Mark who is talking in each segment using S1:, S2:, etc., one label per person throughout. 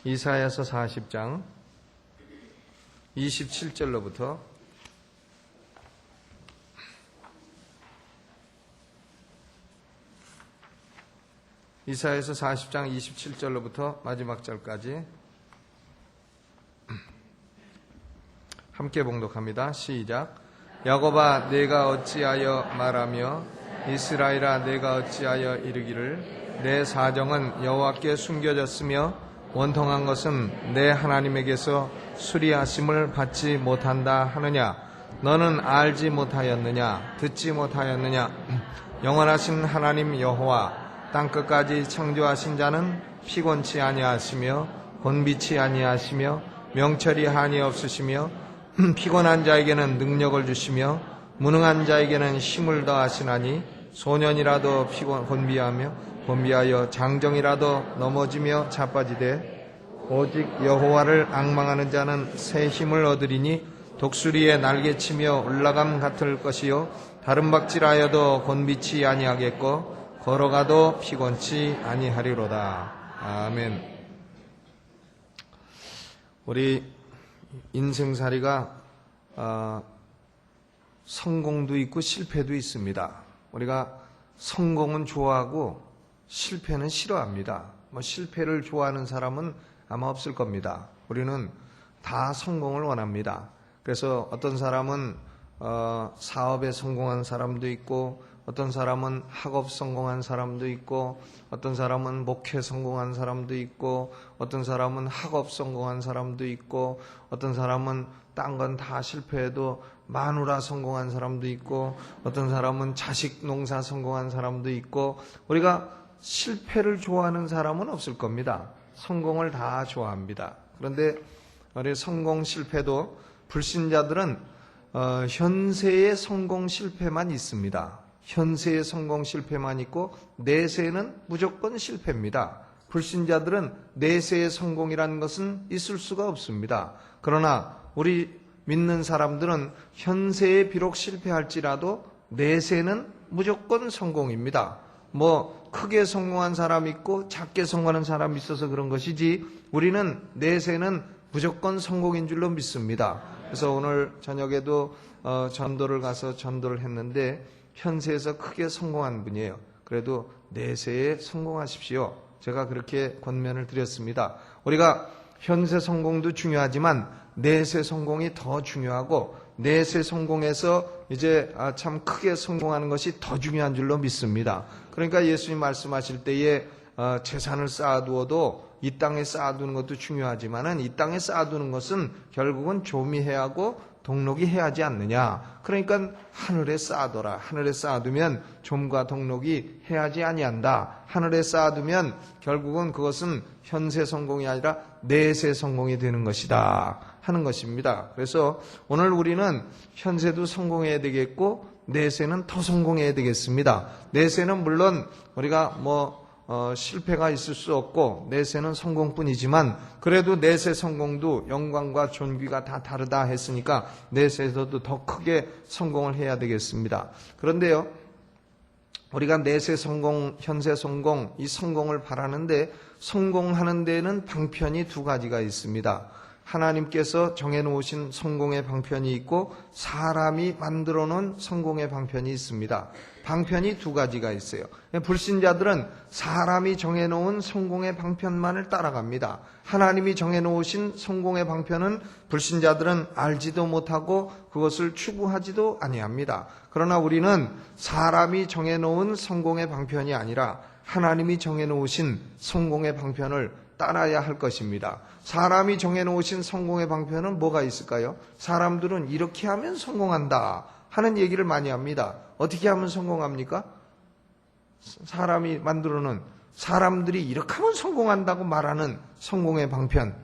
S1: 이사야서 40장 27절로부터 이사야서 40장 27절로부터 마지막 절까지 함께 봉독합니다. 시작. 야곱아 내가 어찌하여 말하며 이스라엘아 내가 어찌하여 이르기를 내 사정은 여호와께 숨겨졌으며 원통한 것은 내 하나님에게서 수리하심을 받지 못한다 하느냐. 너는 알지 못하였느냐 듣지 못하였느냐. 영원하신 하나님 여호와 땅끝까지 창조하신 자는 피곤치 아니하시며 곤비치 아니하시며 명철이 한이 없으시며 피곤한 자에게는 능력을 주시며 무능한 자에게는 힘을 더하시나니 소년이라도 곤비하여 장정이라도 넘어지며 자빠지되 오직 여호와를 앙망하는 자는 새 힘을 얻으리니 독수리의 날개치며 올라감 같을 것이요 다른 박질하여도 곤비치 아니하겠고 걸어가도 피곤치 아니하리로다. 아멘. 우리 인생살이가 성공도 있고 실패도 있습니다. 우리가 성공은 좋아하고 실패는 싫어합니다. 실패를 좋아하는 사람은 아마 없을 겁니다. 우리는 다 성공을 원합니다. 그래서 어떤 사람은 사업에 성공한 사람도 있고, 어떤 사람은 학업 성공한 사람도 있고, 어떤 사람은 목회 성공한 사람도 있고, 어떤 사람은 학업 성공한 사람도 있고, 어떤 사람은 딴 건 다 실패해도 마누라 성공한 사람도 있고, 어떤 사람은 자식 농사 성공한 사람도 있고, 우리가 실패를 좋아하는 사람은 없을 겁니다. 성공을 다 좋아합니다. 그런데 우리 성공 실패도 불신자들은 현세의 성공 실패만 있습니다. 현세의 성공 실패만 있고 내세는 무조건 실패입니다. 불신자들은 내세의 성공이라는 것은 있을 수가 없습니다. 그러나 우리 믿는 사람들은 현세에 비록 실패할지라도 내세는 무조건 성공입니다. 크게 성공한 사람이 있고 작게 성공하는 사람이 있어서 그런 것이지 우리는 내세는 무조건 성공인 줄로 믿습니다. 그래서 오늘 저녁에도 전도를 가서 전도를 했는데 현세에서 크게 성공한 분이에요. 그래도 내세에 성공하십시오. 제가 그렇게 권면을 드렸습니다. 우리가 현세 성공도 중요하지만 내세 성공이 더 중요하고 내세 성공에서 이제 참 크게 성공하는 것이 더 중요한 줄로 믿습니다. 그러니까 예수님 말씀하실 때에 재산을 쌓아두어도 이 땅에 쌓아두는 것도 중요하지만은 이 땅에 쌓아두는 것은 결국은 조미해야 하고 동록이 해야 하지 않느냐. 그러니까 하늘에 쌓아둬라. 하늘에 쌓아두면 좀과 동록이 해야지 아니한다. 하늘에 쌓아두면 결국은 그것은 현세 성공이 아니라 내세 성공이 되는 것이다 하는 것입니다. 그래서 오늘 우리는 현세도 성공해야 되겠고 내세는 더 성공해야 되겠습니다. 내세는 물론 우리가 실패가 있을 수 없고 내세는 성공뿐이지만 그래도 내세 성공도 영광과 존귀가 다 다르다 했으니까 내세에서도 더 크게 성공을 해야 되겠습니다. 그런데요, 우리가 내세 성공, 현세 성공, 이 성공을 바라는데 성공하는 데는 방편이 두 가지가 있습니다. 하나님께서 정해놓으신 성공의 방편이 있고 사람이 만들어 놓은 성공의 방편이 있습니다. 방편이 두 가지가 있어요. 불신자들은 사람이 정해놓은 성공의 방편만을 따라갑니다. 하나님이 정해놓으신 성공의 방편은 불신자들은 알지도 못하고 그것을 추구하지도 아니합니다. 그러나 우리는 사람이 정해놓은 성공의 방편이 아니라 하나님이 정해놓으신 성공의 방편을 따라야 할 것입니다. 사람이 정해놓으신 성공의 방편은 뭐가 있을까요? 사람들은 이렇게 하면 성공한다 하는 얘기를 많이 합니다. 어떻게 하면 성공합니까? 사람이 만들어놓은 사람들이 이렇게 하면 성공한다고 말하는 성공의 방편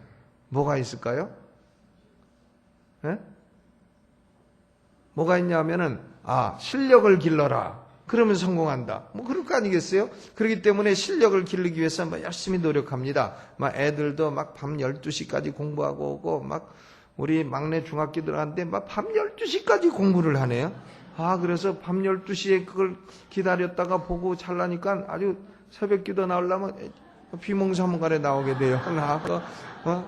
S1: 뭐가 있을까요? 뭐가 있냐면은 실력을 길러라. 그러면 성공한다. 그럴 거 아니겠어요? 그렇기 때문에 실력을 기르기 위해서 열심히 노력합니다. 애들도 밤 12시까지 공부하고 오고, 우리 막내 중학교 들어갔는데 밤 12시까지 공부를 하네요. 그래서 밤 12시에 그걸 기다렸다가 보고 잘라니까 아주 새벽 기도 나오려면 비몽사몽간에 나오게 돼요.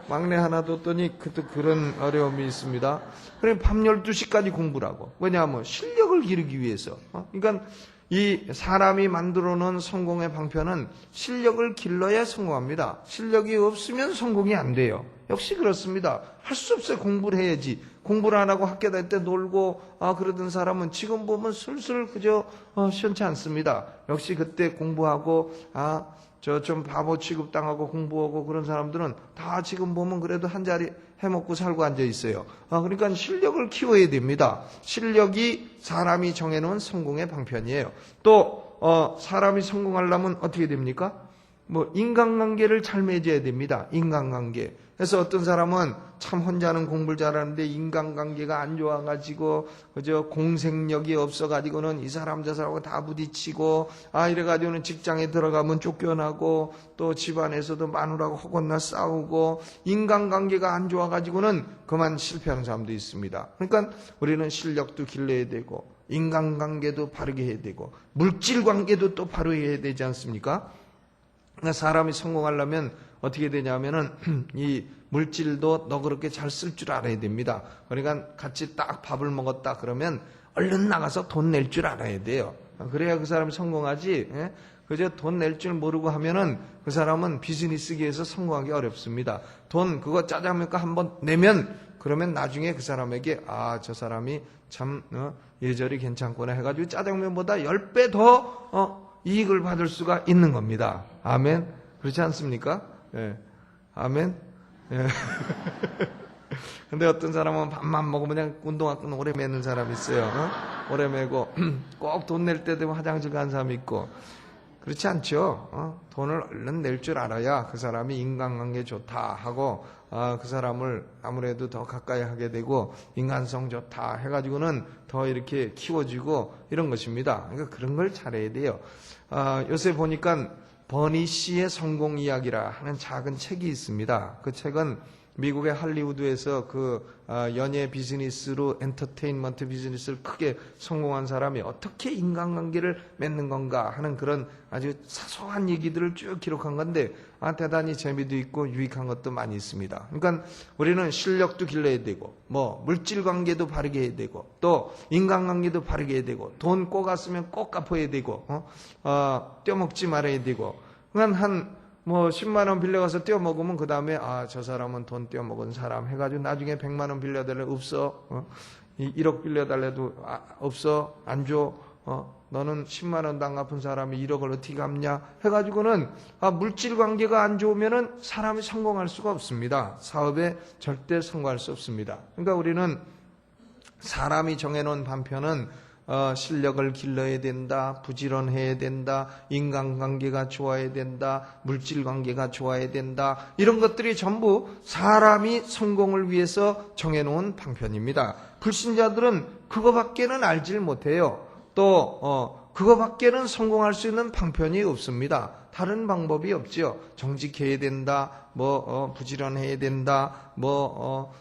S1: 막내 하나 뒀더니 그런 어려움이 있습니다. 그래 밤 12시까지 공부라고. 왜냐하면 실력을 기르기 위해서. 그러니까 이 사람이 만들어 놓은 성공의 방편은 실력을 길러야 성공합니다. 실력이 없으면 성공이 안 돼요. 역시 그렇습니다. 할 수 없어요. 공부를 해야지. 공부를 안 하고 학교 다닐 때 놀고 그러던 사람은 지금 보면 슬슬 그저 시원치 않습니다. 역시 그때 공부하고 저 좀 바보 취급당하고 공부하고 그런 사람들은 다 지금 보면 그래도 한 자리 해먹고 살고 앉아 있어요. 그러니까 실력을 키워야 됩니다. 실력이 사람이 정해놓은 성공의 방편이에요. 또 사람이 성공하려면 어떻게 됩니까? 인간관계를 잘 맺어야 됩니다. 인간관계. 그래서 어떤 사람은 참 혼자는 공부를 잘하는데 인간관계가 안 좋아가지고 그저 공생력이 없어가지고는 이 사람 저 사람하고 다 부딪히고 이래가지고는 직장에 들어가면 쫓겨나고 또 집안에서도 마누라하고 혹은나 싸우고 인간관계가 안 좋아가지고는 그만 실패하는 사람도 있습니다. 그러니까 우리는 실력도 길러야 되고 인간관계도 바르게 해야 되고 물질관계도 또 바로 해야 되지 않습니까? 그러니까 사람이 성공하려면 어떻게 되냐면은 이 물질도 너그럽게 잘 쓸 줄 알아야 됩니다. 그러니까 같이 딱 밥을 먹었다 그러면 얼른 나가서 돈 낼 줄 알아야 돼요. 그래야 그 사람이 성공하지. 그저 돈 낼 줄 모르고 하면은 그 사람은 비즈니스계에서 성공하기 어렵습니다. 돈 그거 짜장면가 한번 내면 그러면 나중에 그 사람에게 저 사람이 참 예절이 괜찮구나 해가지고 짜장면보다 10배 더 이익을 받을 수가 있는 겁니다. 아멘. 그렇지 않습니까? 예. 아멘. 예. 근데 어떤 사람은 밥만 먹으면 그냥 운동화끈 오래 매는 사람이 있어요. 오래 매고 꼭 돈 낼 때 되면 화장실 가는 사람이 있고. 그렇지 않죠. 돈을 얼른 낼 줄 알아야 그 사람이 인간관계 좋다 하고 그 사람을 아무래도 더 가까이 하게 되고 인간성 좋다 해가지고는 더 이렇게 키워지고 이런 것입니다. 그러니까 그런 걸 잘해야 돼요. 요새 보니까 버니 씨의 성공 이야기라 하는 작은 책이 있습니다. 그 책은 미국의 할리우드에서 연예 비즈니스로 엔터테인먼트 비즈니스를 크게 성공한 사람이 어떻게 인간관계를 맺는 건가 하는 그런 아주 사소한 얘기들을 쭉 기록한 건데 대단히 재미도 있고 유익한 것도 많이 있습니다. 그러니까 우리는 실력도 길러야 되고 물질관계도 바르게 해야 되고 또 인간관계도 바르게 해야 되고 돈 꼬갔으면 꼭 갚아야 되고 떼어먹지 말아야 되고 그러니까 10만 원 빌려가서 떼어먹으면 그 다음에 저 사람은 돈 떼어먹은 사람 해가지고 나중에 100만 원 빌려달래 없어 1억 빌려달래도 없어 안 줘 너는 10만 원도 안 갚은 사람이 1억을 어떻게 갚냐 해가지고는 물질 관계가 안 좋으면은 사람이 성공할 수가 없습니다. 사업에 절대 성공할 수 없습니다. 그러니까 우리는 사람이 정해놓은 방편은 실력을 길러야 된다, 부지런해야 된다, 인간관계가 좋아야 된다, 물질관계가 좋아야 된다. 이런 것들이 전부 사람이 성공을 위해서 정해놓은 방편입니다. 불신자들은 그거밖에는 알질 못해요. 또 그거밖에는 성공할 수 있는 방편이 없습니다. 다른 방법이 없죠. 정직해야 된다, 부지런해야 된다,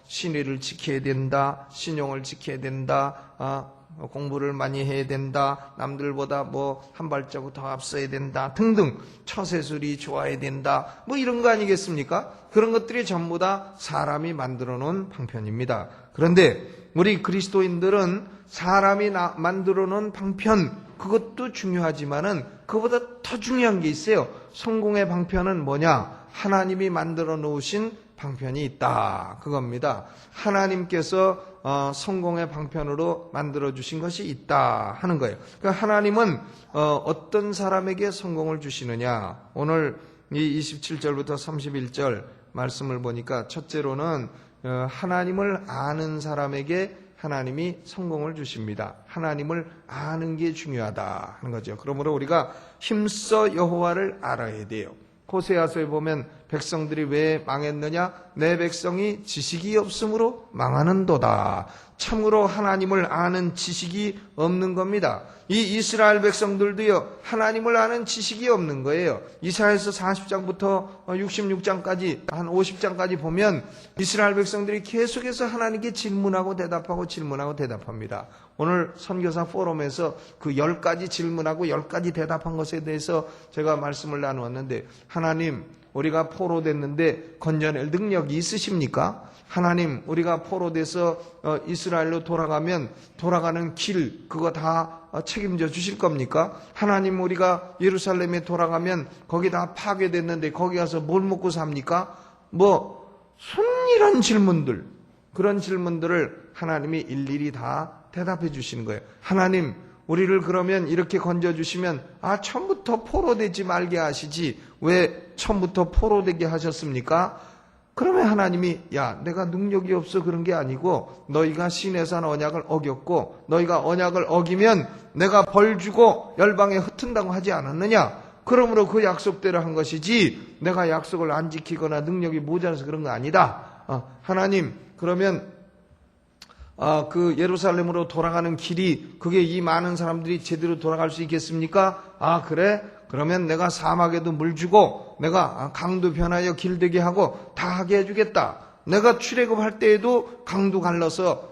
S1: 신의를 지켜야 된다, 신용을 지켜야 된다, 공부를 많이 해야 된다, 남들보다 한 발자국 더 앞서야 된다 등등 처세술이 좋아야 된다 이런 거 아니겠습니까? 그런 것들이 전부 다 사람이 만들어 놓은 방편입니다. 그런데 우리 그리스도인들은 사람이 만들어 놓은 방편 그것도 중요하지만은 그보다 더 중요한 게 있어요. 성공의 방편은 뭐냐? 하나님이 만들어 놓으신 방편이 있다. 그겁니다. 하나님께서 성공의 방편으로 만들어주신 것이 있다 하는 거예요. 그러니까 하나님은 어떤 사람에게 성공을 주시느냐. 오늘 이 27절부터 31절 말씀을 보니까 첫째로는 하나님을 아는 사람에게 하나님이 성공을 주십니다. 하나님을 아는 게 중요하다 하는 거죠. 그러므로 우리가 힘써 여호와를 알아야 돼요. 호세아서에 보면 백성들이 왜 망했느냐? 내 백성이 지식이 없으므로 망하는도다. 참으로 하나님을 아는 지식이 없는 겁니다. 이 이스라엘 백성들도요, 하나님을 아는 지식이 없는 거예요. 이사야서 40장부터 66장까지, 한 50장까지 보면 이스라엘 백성들이 계속해서 하나님께 질문하고 대답하고 질문하고 대답합니다. 오늘 선교사 포럼에서 그 10가지 질문하고 10가지 대답한 것에 대해서 제가 말씀을 나누었는데, 하나님, 우리가 포로됐는데 건져낼 능력이 있으십니까? 하나님, 우리가 포로돼서 이스라엘로 돌아가면 돌아가는 길 그거 다 책임져 주실 겁니까? 하나님, 우리가 예루살렘에 돌아가면 거기 다 파괴됐는데 거기 가서 뭘 먹고 삽니까? 이런 질문들, 그런 질문들을 하나님이 일일이 다 대답해 주시는 거예요. 하나님, 우리를 그러면 이렇게 건져주시면 처음부터 포로되지 말게 하시지 왜 처음부터 포로되게 하셨습니까? 그러면 하나님이 내가 능력이 없어 그런 게 아니고 너희가 시내산 언약을 어겼고 너희가 언약을 어기면 내가 벌 주고 열방에 흩은다고 하지 않았느냐? 그러므로 그 약속대로 한 것이지 내가 약속을 안 지키거나 능력이 모자라서 그런 거 아니다. 하나님, 그러면 그 예루살렘으로 돌아가는 길이 그게 이 많은 사람들이 제대로 돌아갈 수 있겠습니까? 그래? 그러면 내가 사막에도 물 주고 내가 강도 변하여 길되게 하고 다 하게 해주겠다. 내가 출애굽할 때에도 강도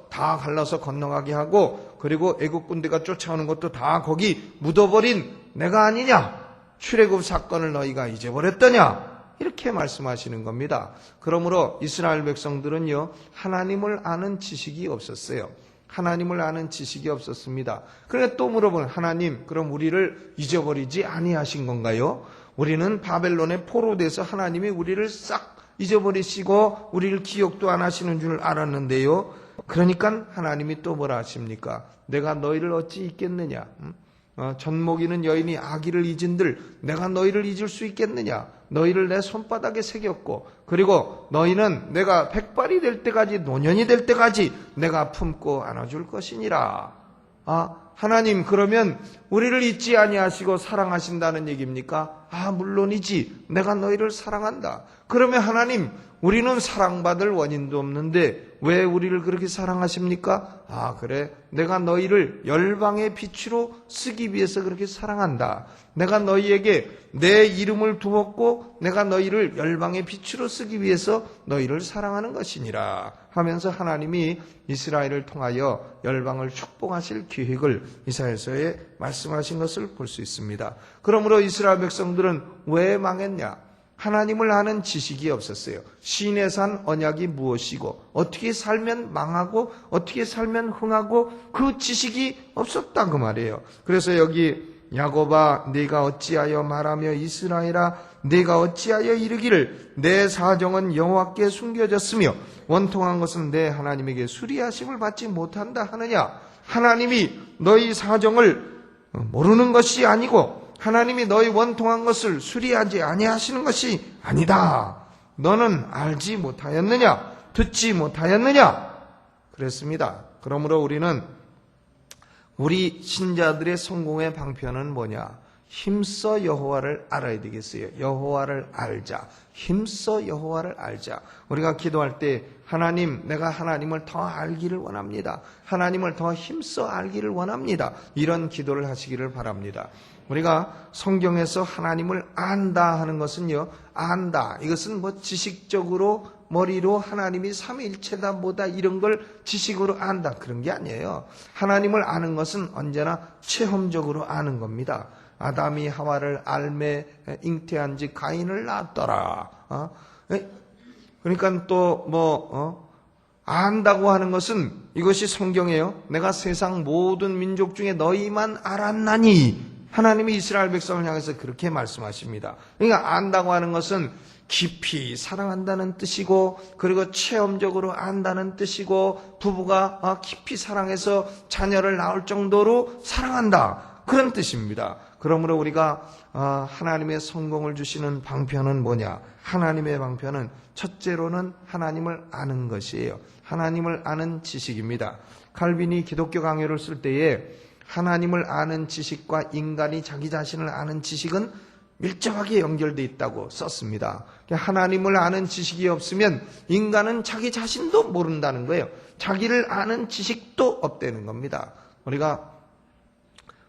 S1: 다 갈라서 건너가게 하고 그리고 애국 군대가 쫓아오는 것도 다 거기 묻어버린 내가 아니냐? 출애굽 사건을 너희가 잊어버렸더냐? 이렇게 말씀하시는 겁니다. 그러므로 이스라엘 백성들은요, 하나님을 아는 지식이 없었어요. 하나님을 아는 지식이 없었습니다. 그러니까 또 물어보는, 하나님, 그럼 우리를 잊어버리지 아니하신 건가요? 우리는 바벨론에 포로돼서 하나님이 우리를 싹 잊어버리시고 우리를 기억도 안 하시는 줄 알았는데요. 그러니까 하나님이 또 뭐라 하십니까? 내가 너희를 어찌 잊겠느냐? 젖먹이는 여인이 아기를 잊은들 내가 너희를 잊을 수 있겠느냐? 너희를 내 손바닥에 새겼고 그리고 너희는 내가 백발이 될 때까지 노년이 될 때까지 내가 품고 안아줄 것이니라. 하나님, 그러면 우리를 잊지 아니하시고 사랑하신다는 얘기입니까? 물론이지. 내가 너희를 사랑한다. 그러면 하나님, 우리는 사랑받을 원인도 없는데 왜 우리를 그렇게 사랑하십니까? 그래, 내가 너희를 열방의 빛으로 쓰기 위해서 그렇게 사랑한다. 내가 너희에게 내 이름을 두었고 내가 너희를 열방의 빛으로 쓰기 위해서 너희를 사랑하는 것이니라 하면서 하나님이 이스라엘을 통하여 열방을 축복하실 계획을 이사야서에 말씀하신 것을 볼 수 있습니다. 그러므로 이스라엘 백성들은 왜 망했냐? 하나님을 아는 지식이 없었어요. 시내산 언약이 무엇이고 어떻게 살면 망하고 어떻게 살면 흥하고 그 지식이 없었다 그 말이에요. 그래서 여기 야곱아, 네가 어찌하여 말하며 이스라엘아, 네가 어찌하여 이르기를 내 사정은 여호와께 숨겨졌으며 원통한 것은 내 하나님에게 수리하심을 받지 못한다 하느냐? 하나님이 너희 사정을 모르는 것이 아니고 하나님이 너희 원통한 것을 수리하지 아니하시는 것이 아니다. 너는 알지 못하였느냐? 듣지 못하였느냐? 그랬습니다. 그러므로 우리 신자들의 성공의 방편은 뭐냐? 힘써 여호와를 알아야 되겠어요. 여호와를 알자. 힘써 여호와를 알자. 우리가 기도할 때 하나님, 내가 하나님을 더 알기를 원합니다. 하나님을 더 힘써 알기를 원합니다. 이런 기도를 하시기를 바랍니다. 우리가 성경에서 하나님을 안다 하는 것은요, 안다. 이것은 지식적으로 머리로 하나님이 삼위일체다 뭐다 이런 걸 지식으로 안다 그런 게 아니에요. 하나님을 아는 것은 언제나 체험적으로 아는 겁니다. 아담이 하와를 알매 잉태한 지 가인을 낳았더라. 그러니까 또 안다고 하는 것은 이것이 성경이에요. 내가 세상 모든 민족 중에 너희만 알았나니. 하나님이 이스라엘 백성을 향해서 그렇게 말씀하십니다. 그러니까 안다고 하는 것은 깊이 사랑한다는 뜻이고 그리고 체험적으로 안다는 뜻이고 부부가 깊이 사랑해서 자녀를 낳을 정도로 사랑한다 그런 뜻입니다. 그러므로 우리가 하나님의 성공을 주시는 방편은 뭐냐? 하나님의 방편은 첫째로는 하나님을 아는 것이에요. 하나님을 아는 지식입니다. 칼빈이 기독교 강요를 쓸 때에 하나님을 아는 지식과 인간이 자기 자신을 아는 지식은 밀접하게 연결되어 있다고 썼습니다. 하나님을 아는 지식이 없으면 인간은 자기 자신도 모른다는 거예요. 자기를 아는 지식도 없다는 겁니다. 우리가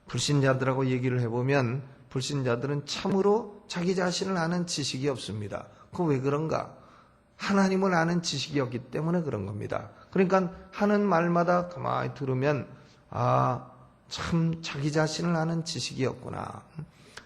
S1: 불신자들하고 얘기를 해보면 불신자들은 참으로 자기 자신을 아는 지식이 없습니다. 그거 왜 그런가? 하나님을 아는 지식이 없기 때문에 그런 겁니다. 그러니까 하는 말마다 가만히 들으면 참 자기 자신을 아는 지식이 없구나.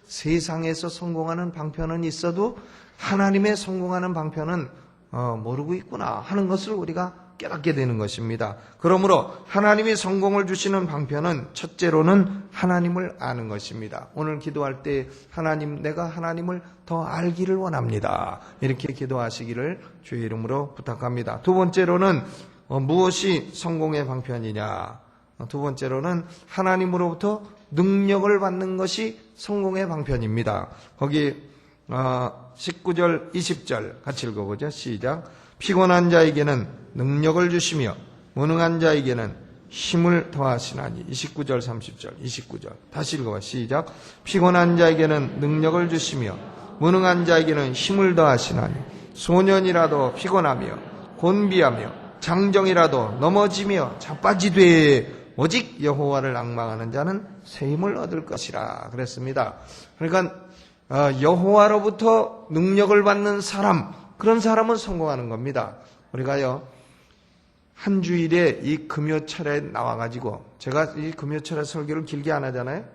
S1: 세상에서 성공하는 방편은 있어도 하나님의 성공하는 방편은 모르고 있구나 하는 것을 우리가 깨닫게 되는 것입니다. 그러므로 하나님이 성공을 주시는 방편은 첫째로는 하나님을 아는 것입니다. 오늘 기도할 때 하나님, 내가 하나님을 더 알기를 원합니다. 이렇게 기도하시기를 주의 이름으로 부탁합니다. 두 번째로는 무엇이 성공의 방편이냐? 두 번째로는 하나님으로부터 능력을 받는 것이 성공의 방편입니다. 거기 19절, 20절 같이 읽어보죠. 시작. 피곤한 자에게는 능력을 주시며 무능한 자에게는 힘을 더하시나니. 29절, 30절, 29절 다시 읽어봐. 시작. 피곤한 자에게는 능력을 주시며 무능한 자에게는 힘을 더하시나니 소년이라도 피곤하며 곤비하며 장정이라도 넘어지며 자빠지되 오직 여호와를 앙망하는 자는 새 힘을 얻을 것이라 그랬습니다. 그러니까 여호와로부터 능력을 받는 사람, 그런 사람은 성공하는 겁니다. 우리가요 한 주일에 이 금요철에 나와가지고, 제가 이 금요철에 설교를 길게 안 하잖아요.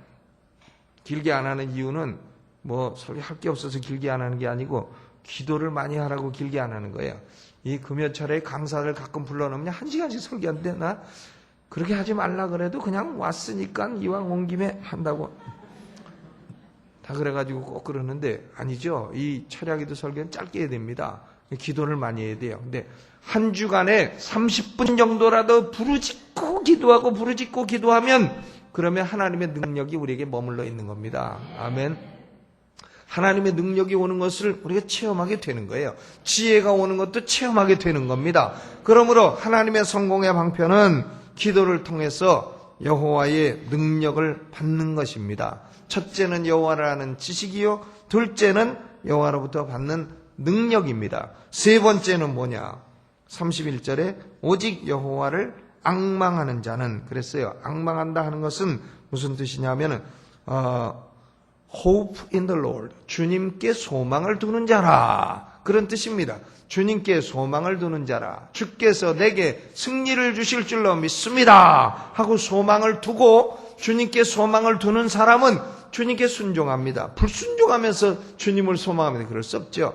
S1: 길게 안 하는 이유는 뭐 설교할 게 없어서 길게 안 하는 게 아니고 기도를 많이 하라고 길게 안 하는 거예요. 이 금요철에 강사를 가끔 불러놓으면 1시간씩 설교하는데 나 그렇게 하지 말라 그래도 그냥 왔으니까 이왕 온 김에 한다고 다 그래가지고 꼭 그러는데 아니죠. 이 철야기도 설교는 짧게 해야 됩니다. 기도를 많이 해야 돼요. 근데 한 주간에 30분 정도라도 부르짖고 기도하면 그러면 하나님의 능력이 우리에게 머물러 있는 겁니다. 아멘. 하나님의 능력이 오는 것을 우리가 체험하게 되는 거예요. 지혜가 오는 것도 체험하게 되는 겁니다. 그러므로 하나님의 성공의 방편은 기도를 통해서 여호와의 능력을 받는 것입니다. 첫째는 여호와를 아는 지식이요, 둘째는 여호와로부터 받는 능력입니다. 세 번째는 뭐냐? 31절에 오직 여호와를 앙망하는 자는 그랬어요. 앙망한다 하는 것은 무슨 뜻이냐면은 hope in the Lord, 주님께 소망을 두는 자라, 그런 뜻입니다. 주님께 소망을 두는 자라, 주께서 내게 승리를 주실 줄로 믿습니다 하고 소망을 두고 주님께 소망을 두는 사람은 주님께 순종합니다. 불순종하면서 주님을 소망하면 그럴 수 없죠.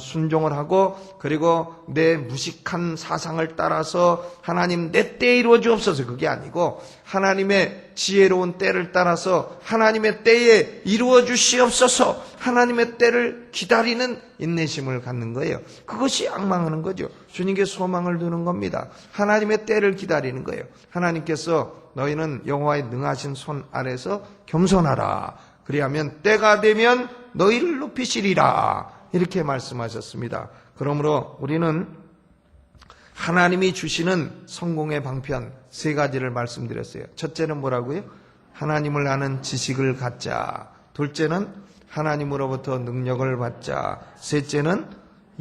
S1: 순종을 하고 그리고 내 무식한 사상을 따라서 하나님 내 때에 이루어 주옵소서, 그게 아니고 하나님의 지혜로운 때를 따라서 하나님의 때에 이루어 주시옵소서, 하나님의 때를 기다리는 인내심을 갖는 거예요. 그것이 앙망하는 거죠. 주님께 소망을 두는 겁니다. 하나님의 때를 기다리는 거예요. 하나님께서 너희는 여호와의 능하신 손 아래서 겸손하라, 그리하면 때가 되면 너희를 높이시리라, 이렇게 말씀하셨습니다. 그러므로 우리는 하나님이 주시는 성공의 방편 세 가지를 말씀드렸어요. 첫째는 뭐라고요? 하나님을 아는 지식을 갖자. 둘째는 하나님으로부터 능력을 받자. 셋째는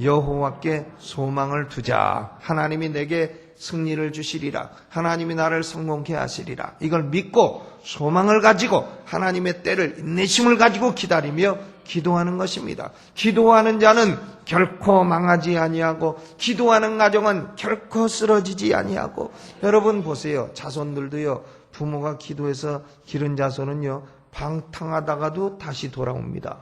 S1: 여호와께 소망을 두자. 하나님이 내게 승리를 주시리라, 하나님이 나를 성공케 하시리라, 이걸 믿고 소망을 가지고 하나님의 때를 인내심을 가지고 기다리며 기도하는 것입니다. 기도하는 자는 결코 망하지 아니하고 기도하는 가정은 결코 쓰러지지 아니하고. 여러분 보세요. 자손들도요, 부모가 기도해서 기른 자손은요 방탕하다가도 다시 돌아옵니다.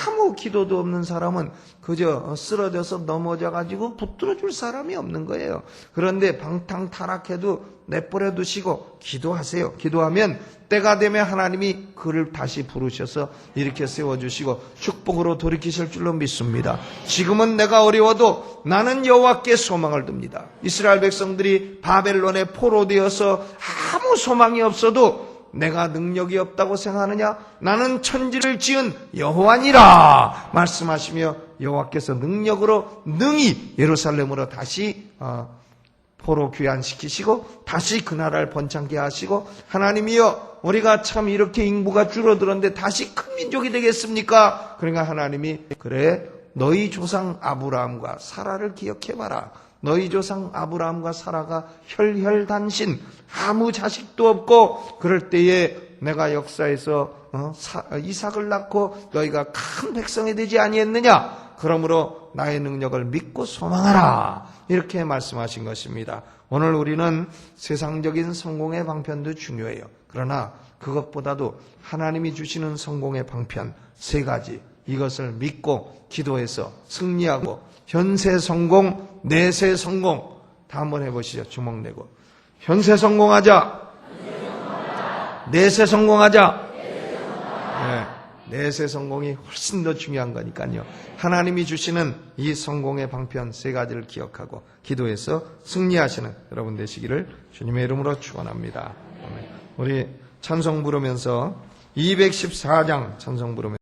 S1: 아무 기도도 없는 사람은 그저 쓰러져서 넘어져가지고 붙들어 줄 사람이 없는 거예요. 그런데 방탕 타락해도 내버려 두시고 기도하세요. 기도하면 때가 되면 하나님이 그를 다시 부르셔서 이렇게 세워주시고 축복으로 돌이키실 줄로 믿습니다. 지금은 내가 어려워도 나는 여호와께 소망을 둡니다. 이스라엘 백성들이 바벨론에 포로되어서 아무 소망이 없어도 내가 능력이 없다고 생각하느냐? 나는 천지를 지은 여호와니라 말씀하시며 여호와께서 능력으로 능히 예루살렘으로 다시 포로 귀환시키시고 다시 그 나라를 번창케 하시고, 하나님이여 우리가 참 이렇게 인구가 줄어들었는데 다시 큰 민족이 되겠습니까? 그러니까 하나님이 그래 너희 조상 아브라함과 사라를 기억해봐라. 너희 조상 아브라함과 사라가 혈혈단신 아무 자식도 없고 그럴 때에 내가 역사에서 이삭을 낳고 너희가 큰 백성이 되지 아니했느냐? 그러므로 나의 능력을 믿고 소망하라. 이렇게 말씀하신 것입니다. 오늘 우리는 세상적인 성공의 방편도 중요해요. 그러나 그것보다도 하나님이 주시는 성공의 방편 3가지, 이것을 믿고 기도해서 승리하고 현세 성공, 내세 성공 다 한번 해보시죠. 주먹 내고 현세 성공하자, 내세 성공하자. 내세 성공이 훨씬 더 중요한 거니까요. 하나님이 주시는 이 성공의 방편 3가지를 기억하고 기도해서 승리하시는 여러분 되시기를 주님의 이름으로 축원합니다. 우리 찬송 부르면서 214장 찬송 부르면서